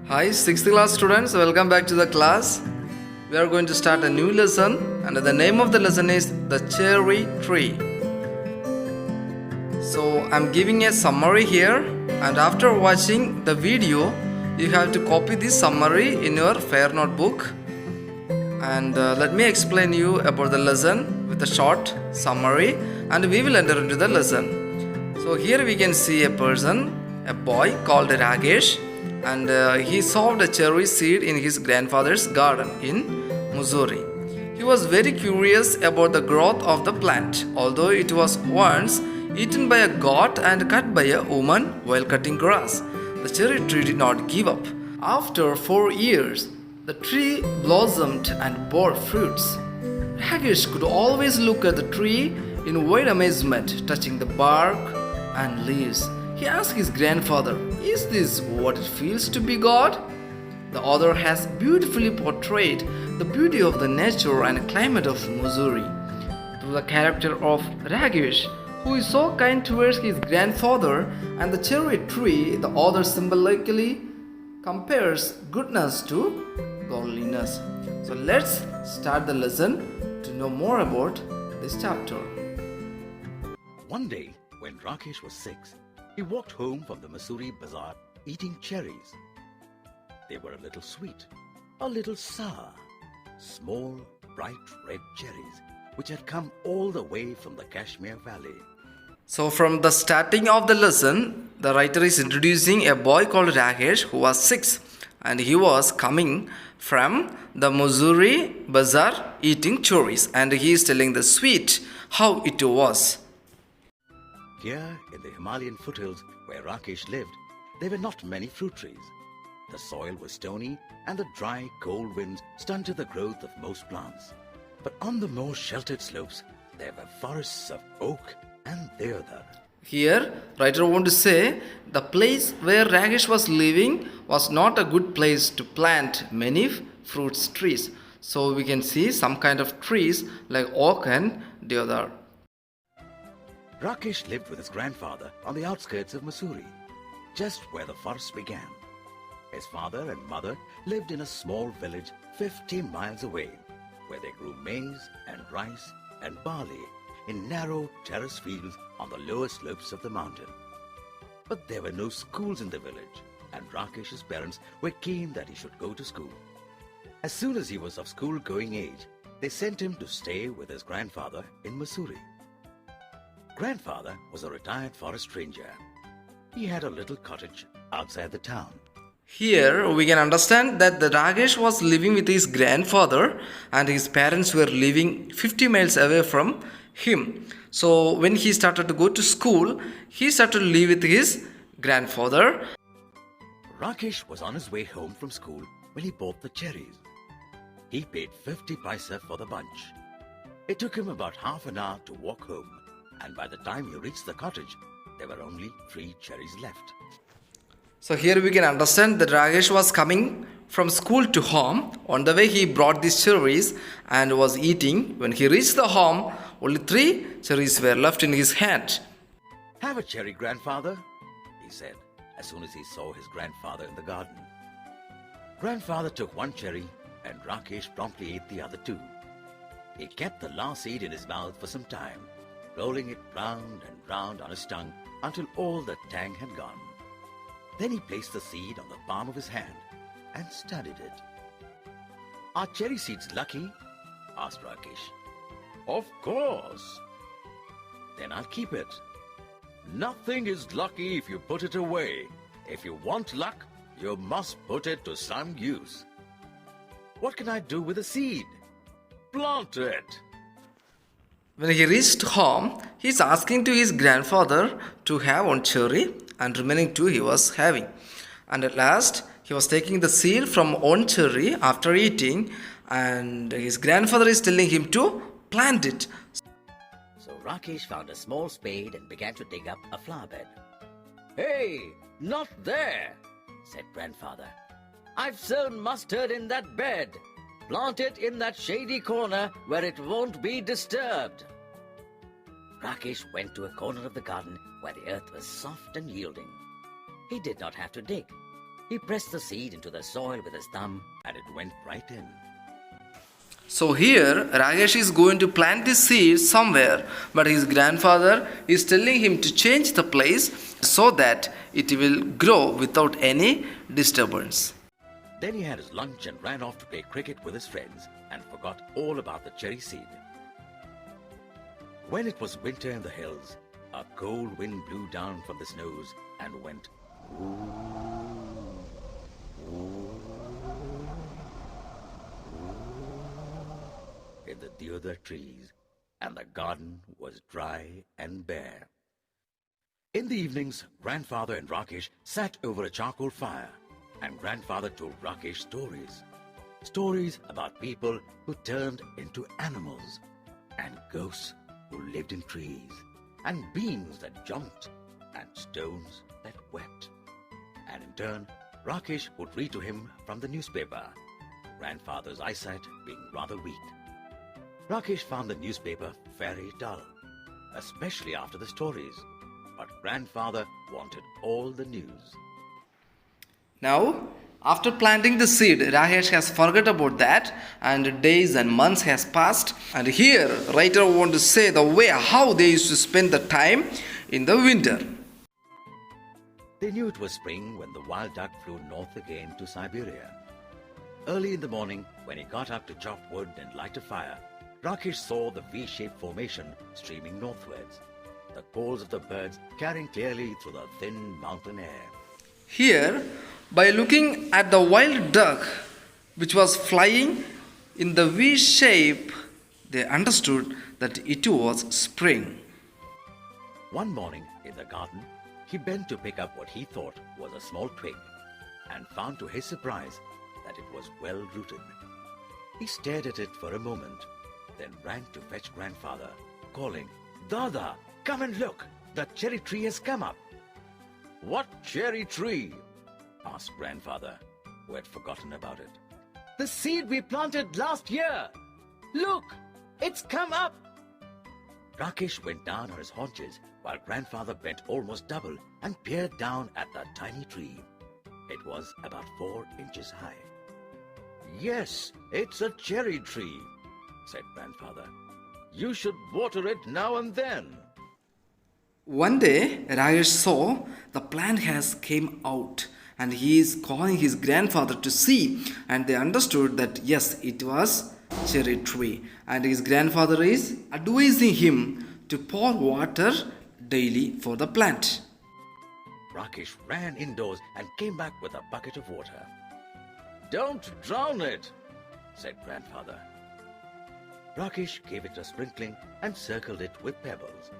Hi, 6th class students, welcome back to the class. We are going to start a new lesson, and the name of the lesson is The Cherry Tree. So, I'm giving a summary here, and after watching the video, you have to copy this summary in your fair notebook. And let me explain you about the lesson with a short summary, and we will enter into the lesson. So, here we can see a person, a boy called Rakesh, and he sowed a cherry seed in his grandfather's garden in Missouri. He was very curious about the growth of the plant, although it was once eaten by a goat and cut by a woman while cutting grass. The cherry tree did not give up. After 4 years, the tree blossomed and bore fruits. Rakesh could always look at the tree in wide amazement, touching the bark and leaves. He asked his grandfather, "Is this what it feels to be God?" The author has beautifully portrayed the beauty of the nature and climate of Missouri through the character of Rakesh, who is so kind towards his grandfather, and the cherry tree. The author symbolically compares goodness to godliness. So let's start the lesson to know more about this chapter. One day, when Rakesh was 6, he walked home from the Missouri Bazaar eating cherries. They were a little sweet, a little sour, small, bright red cherries which had come all the way from the Kashmir Valley. So, from the starting of the lesson, the writer is introducing a boy called Rakesh who was 6, and he was coming from the Missouri Bazaar eating cherries, and he is telling the sweet how it was. Here in the Himalayan foothills where Rakesh lived, there were not many fruit trees. The soil was stony and the dry, cold winds stunted the growth of most plants. But on the more sheltered slopes, there were forests of oak and deodar. Here, writer want to say the place where Rakesh was living was not a good place to plant many fruit trees. So we can see some kind of trees like oak and deodar. Rakesh lived with his grandfather on the outskirts of Missouri, just where the forest began. His father and mother lived in a small village 50 miles away, where they grew maize and rice and barley in narrow terrace fields on the lower slopes of the mountain. But there were no schools in the village, and Rakesh's parents were keen that he should go to school. As soon as he was of school-going age, they sent him to stay with his grandfather in Missouri. Grandfather was a retired forest ranger. He had a little cottage outside the town. Here we can understand that the Rakesh was living with his grandfather and his parents were living 50 miles away from him. So when he started to go to school, he started to live with his grandfather. Rakesh was on his way home from school when he bought the cherries. He paid 50 paisa for the bunch. It took him about half an hour to walk home, and by the time he reached the cottage, there were only 3 cherries left. So here we can understand that Rakesh was coming from school to home. On the way he brought these cherries and was eating. When he reached the home, only 3 cherries were left in his hand. "Have a cherry, grandfather," he said, as soon as he saw his grandfather in the garden. Grandfather took 1 cherry and Rakesh promptly ate the other 2. He kept the last seed in his mouth for some time, rolling it round and round on his tongue until all the tang had gone. Then he placed the seed on the palm of his hand and studied it. "Are cherry seeds lucky?" asked Rakesh. "Of course." "Then I'll keep it." "Nothing is lucky if you put it away. If you want luck, you must put it to some use." "What can I do with a seed?" "Plant it." When he reached home, he is asking to his grandfather to have 1 cherry and remaining 2 he was having. And at last, he was taking the seed from 1 cherry after eating, and his grandfather is telling him to plant it. So Rakesh found a small spade and began to dig up a flower bed. "Hey, not there," Said grandfather. "I've sown mustard in that bed. Plant it in that shady corner where it won't be disturbed." Rakesh went to a corner of the garden where the earth was soft and yielding. He did not have to dig. He pressed the seed into the soil with his thumb. and it went right in. So here Rakesh is going to plant the seed somewhere, but his grandfather is telling him to change the place so that it will grow without any disturbance. Then he had his lunch and ran off to play cricket with his friends and forgot all about the cherry seed. When it was winter in the hills, a cold wind blew down from the snows and went in the deodar trees, and the garden was dry and bare. In the evenings, Grandfather and Rakesh sat over a charcoal fire, and Grandfather told Rakesh stories. Stories about people who turned into animals, and ghosts who lived in trees, and beams that jumped, and stones that wept. And in turn, Rakesh would read to him from the newspaper, Grandfather's eyesight being rather weak. Rakesh found the newspaper very dull, especially after the stories, but Grandfather wanted all the news. Now, after planting the seed, Rakesh has forgot about that, and days and months has passed. And here, writer want to say the way how they used to spend the time in the winter. They knew it was spring when the wild duck flew north again to Siberia. Early in the morning, when he got up to chop wood and light a fire, Rakesh saw the V-shaped formation streaming northwards, the calls of the birds carrying clearly through the thin mountain air. Here, by looking at the wild duck which was flying in the V shape, they understood that it was spring. One morning in the garden, he bent to pick up what he thought was a small twig and found to his surprise that it was well rooted. He stared at it for a moment, then ran to fetch Grandfather, calling, "Dada, come and look! The cherry tree has come up." "What cherry tree?" asked Grandfather, who had forgotten about it. The seed we planted last year. Look, it's come up. Rakesh went down on his haunches while Grandfather bent almost double and peered down at the tiny tree. It was about 4 inches high. "Yes, it's a cherry tree," said Grandfather. "You should water it now and then." One day, Rakesh saw the plant has came out, and he is calling his grandfather to see, and they understood that yes, it was cherry tree, and his grandfather is advising him to pour water daily for the plant. Rakesh ran indoors and came back with a bucket of water. Don't drown it. said Grandfather. Rakesh gave it a sprinkling and circled it with pebbles.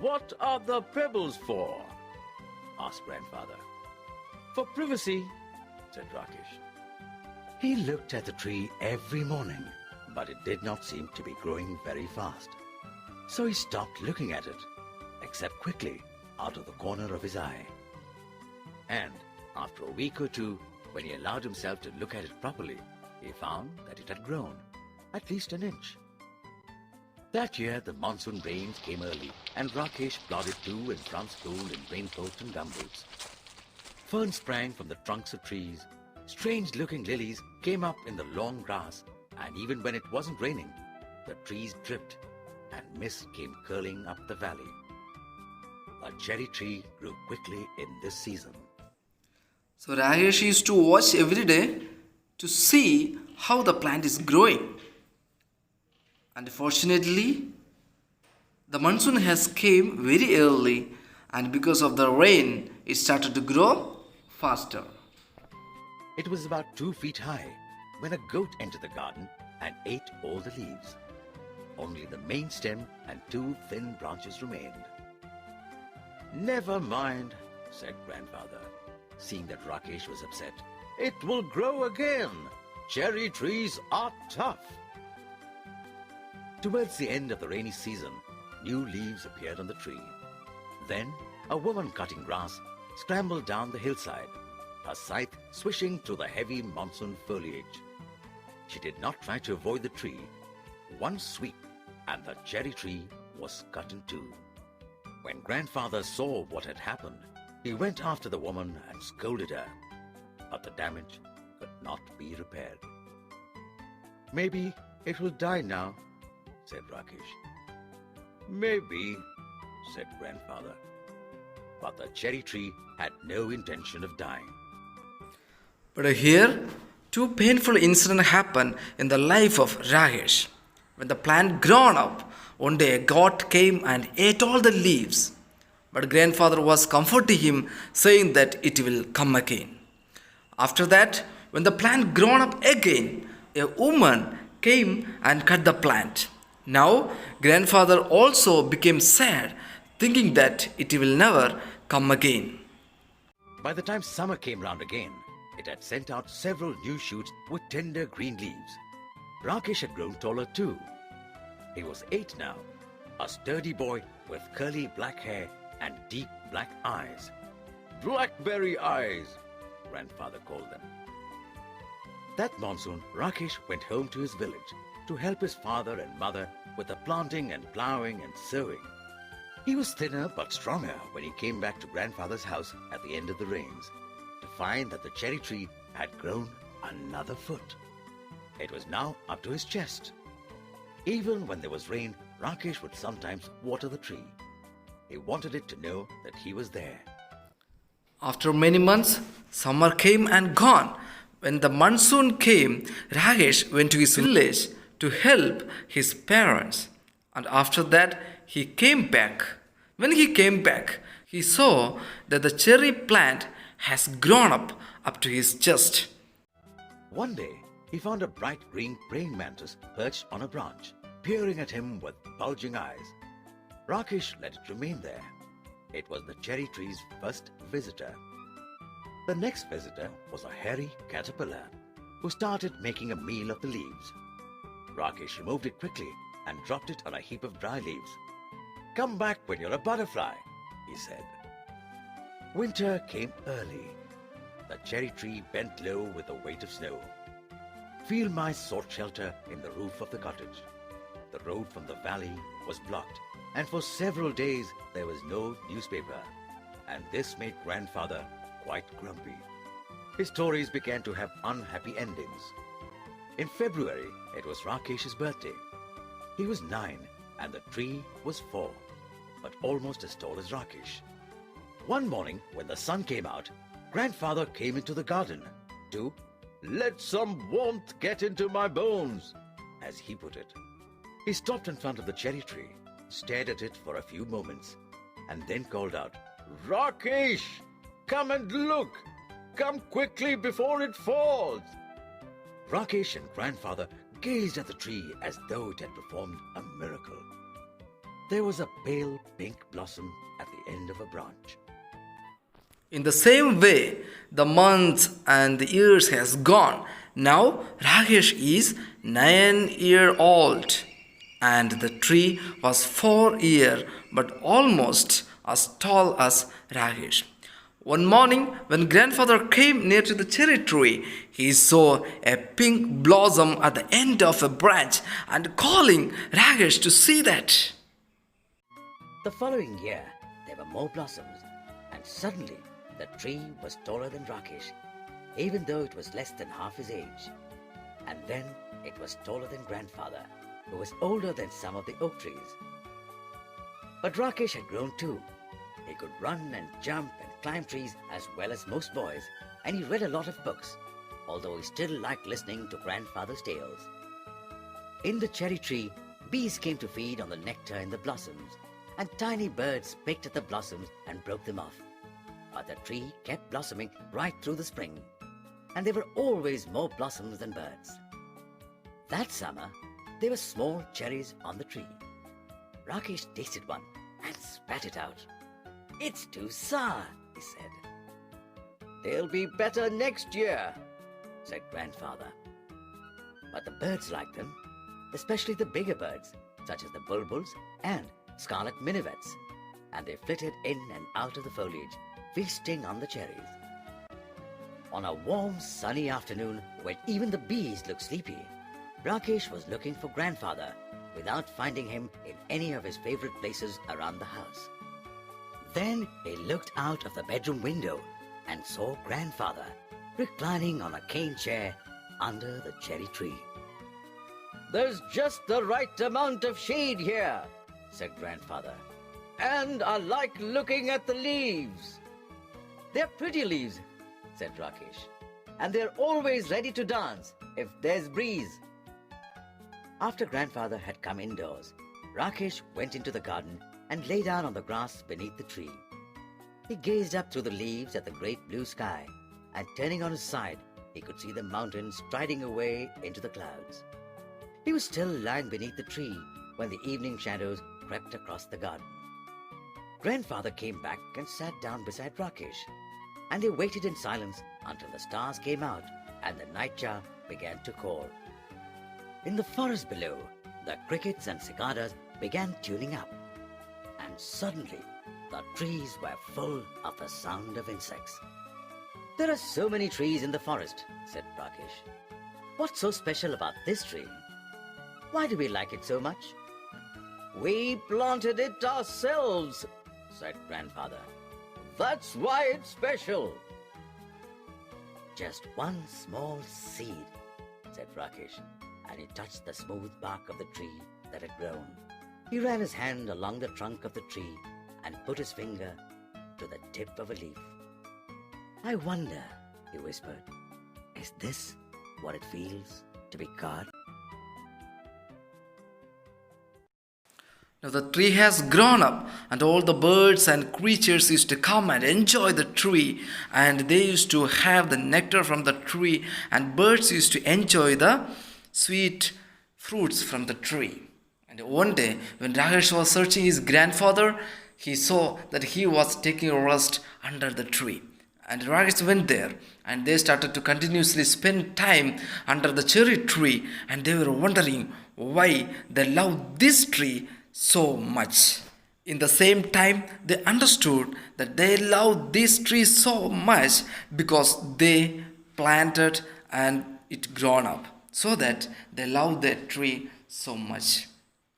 What are the pebbles for? asked Grandfather. For privacy. said Rakesh. He looked at the tree every morning, but it did not seem to be growing very fast. So he stopped looking at it, except quickly out of the corner of his eye. And after a week or two, when he allowed himself to look at it properly, he found that it had grown, at least an inch. That year, the monsoon rains came early, and Rakesh plodded to and from school in raincoat and gumboots. Ferns sprang from the trunks of trees. Strange-looking lilies came up in the long grass, and even when it wasn't raining, the trees dripped, and mist came curling up the valley. A cherry tree grew quickly in this season. So Rakesh used to watch every day to see how the plant is growing. And fortunately, the monsoon has came very early, and because of the rain, it started to grow faster. It was about 2 feet high when a goat entered the garden and ate all the leaves. Only the main stem and 2 thin branches remained. Never mind, said Grandfather, seeing that Rakesh was upset. it will grow again. Cherry trees are tough. Towards the end of the rainy season, new leaves appeared on the tree. Then a woman cutting grass scrambled down the hillside, her scythe swishing through the heavy monsoon foliage. She did not try to avoid the tree. One sweep, and the cherry tree was cut in two. When Grandfather saw what had happened, he went after the woman and scolded her. but the damage could not be repaired. Maybe it will die now, said Rakesh. Maybe, said Grandfather. But the cherry tree had no intention of dying. But here, two painful incidents happened in the life of Rakesh. When the plant grown up, one day a goat came and ate all the leaves. But grandfather was comforting him, saying that it will come again. After that, when the plant grown up again, a woman came and cut the plant. Now, grandfather also became sad, thinking that it will never come again. By the time summer came round again, it had sent out several new shoots with tender green leaves. Rakesh had grown taller too. He was 8 now, a sturdy boy with curly black hair and deep black eyes. Blackberry eyes, Grandfather called them. That monsoon, Rakesh went home to his village to help his father and mother with the planting and ploughing and sowing. He was thinner but stronger when he came back to Grandfather's house at the end of the rains to find that the cherry tree had grown another foot. It was now up to his chest. Even when there was rain, Rakesh would sometimes water the tree. He wanted it to know that he was there. After many months, summer came and gone. When the monsoon came, Rakesh went to his village to help his parents. And after that, he came back. When he came back, he saw that the cherry plant has grown up to his chest. One day, he found a bright green praying mantis perched on a branch, peering at him with bulging eyes. Rakesh let it remain there. It was the cherry tree's first visitor. The next visitor was a hairy caterpillar who started making a meal of the leaves. Rakesh removed it quickly and dropped it on a heap of dry leaves. "Come back when you're a butterfly," he said. Winter came early. The cherry tree bent low with the weight of snow. Field mice sought shelter in the roof of the cottage. The road from the valley was blocked, and for several days there was no newspaper, and this made Grandfather quite grumpy. His stories began to have unhappy endings. In February, it was Rakesh's birthday. He was 9 and the tree was 4, but almost as tall as Rakesh. One morning, when the sun came out, Grandfather came into the garden to "let some warmth get into my bones," as he put it. He stopped in front of the cherry tree, stared at it for a few moments, and then called out, "Rakesh, come and look! Come quickly before it falls!" Rakesh and Grandfather gazed at the tree as though it had performed a miracle. There was a pale pink blossom at the end of a branch. In the same way, the months and the years has gone. Now Rakesh is 9-year-old, and the tree was 4 but almost as tall as Rakesh. One morning, when Grandfather came near to the cherry tree, he saw a pink blossom at the end of a branch and calling Rakesh to see that. The following year, there were more blossoms, and suddenly the tree was taller than Rakesh, even though it was less than half his age. And then it was taller than Grandfather, who was older than some of the oak trees. But Rakesh had grown too. He could run and jump and climb trees as well as most boys, and he read a lot of books, although he still liked listening to Grandfather's tales. In the cherry tree, bees came to feed on the nectar in the blossoms, and tiny birds picked at the blossoms and broke them off. But the tree kept blossoming right through the spring, and there were always more blossoms than birds. That summer, there were small cherries on the tree. Rakesh tasted one and spat it out. "It's too sour," he said. "They'll be better next year," said Grandfather. But the birds liked them, especially the bigger birds, such as the bulbuls and scarlet minivets, and they flitted in and out of the foliage, feasting on the cherries. On a warm, sunny afternoon, when even the bees looked sleepy, Rakesh was looking for Grandfather without finding him in any of his favorite places around the house. Then he looked out of the bedroom window and saw Grandfather reclining on a cane chair under the cherry tree. There's just the right amount of shade here, said Grandfather. And I like looking at the leaves. They're pretty leaves, said Rakesh. And they're always ready to dance if there's breeze. After Grandfather had come indoors, Rakesh went into the garden and lay down on the grass beneath the tree. He gazed up through the leaves at the great blue sky, and turning on his side, he could see the mountains striding away into the clouds. He was still lying beneath the tree when the evening shadows crept across the garden. Grandfather came back and sat down beside Rakesh, and they waited in silence until the stars came out and the nightjar began to call. In the forest below, the crickets and cicadas began tuning up, and suddenly the trees were full of the sound of insects. There are so many trees in the forest, said Rakesh. What's so special about this tree? Why do we like it so much? We planted it ourselves, said Grandfather. That's why it's special. Just one small seed, said Rakesh, and he touched the smooth bark of the tree that had grown. He ran his hand along the trunk of the tree and put his finger to the tip of a leaf. I wonder, he whispered, is this what it feels to be God? Now the tree has grown up, and all the birds and creatures used to come and enjoy the tree, and they used to have the nectar from the tree, and birds used to enjoy the sweet fruits from the tree. And one day, when Rakesh was searching his grandfather, he saw that he was taking a rest under the tree. And Rakesh went there, and they started to continuously spend time under the cherry tree, and they were wondering why they loved this tree so much. In the same time, they understood that they loved this tree so much because they planted and it grown up, so that they loved that tree so much,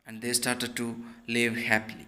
and they started to live happily.